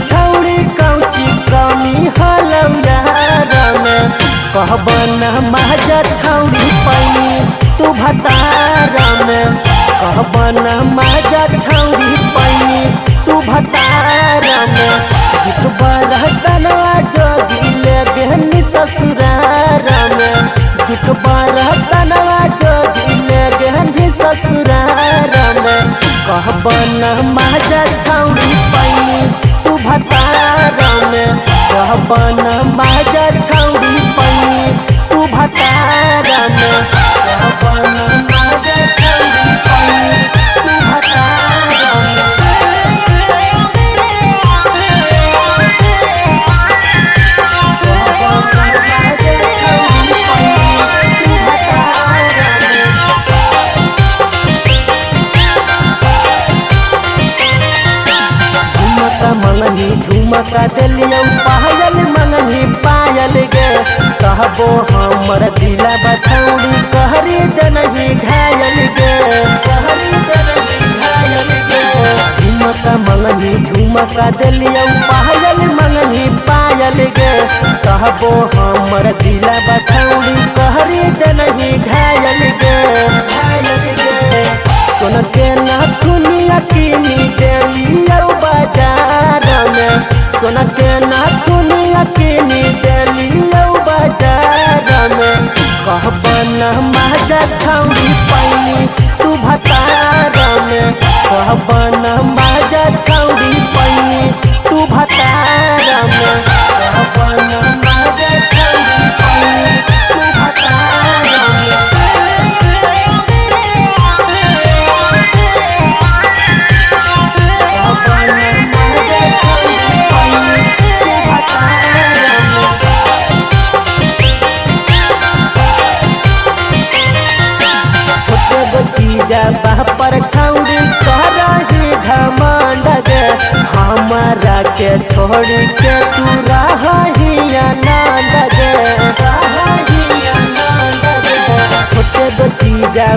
छौड़ी कौची कमी हलौ यार में कहबन माजा छौड़ी पैनी तू भतार में कहबन माजा छौड़ी पैनी तू भतार में जित बरतनवा जोगिले गहनी ससुरार में जित बरतनवा जोगिले गहनी ससुरार में कहबन माजा छौड़ी पैनी तू भतार में कहबन माजा छौड़ी पैनी तू भतार में कहबन माजा छौड़ी पैनी तू भतार में मंगनी झुमका दिलियौ पायल मंगनी पायल गे कहबो हमर दिला बछौड़ी कहरी दनही घायल गे कहरी दनही घायल गे झुमका मंगनी झुमका दिलियौ पायल मंगनी पायल गे कहबो हमर दिला बछौड़ी कहरी दनही घायल गे घायल गे सोन के नाथुनिया कीनी देलियौ बाजार में सोन के नाथुनिया कीनी देलियौ बाजार में कहबन माजा छौड़ी पैनी तू भतार में कहबन माजा छौड़ी पैनी तू भतार में कहबन माजा छौड़ी पैनी तू भतार में पर छौड़ी करही घमंड गे हमारा के छोड़ी के तू रही आनंद गे छोटे दो चीजा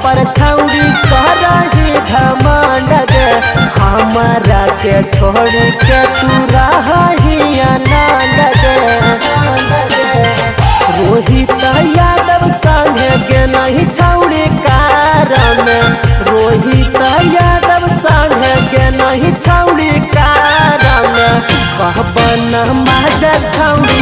पर छौड़ी करही घमंड गे हमारा के छोड़ी के तू रही आनंद गे रोहित यादव संगे के नहीं छौड़ी कार में रोहित यादव संगे के नहीं छौड़ी कार में कहबन माजा छौड़ी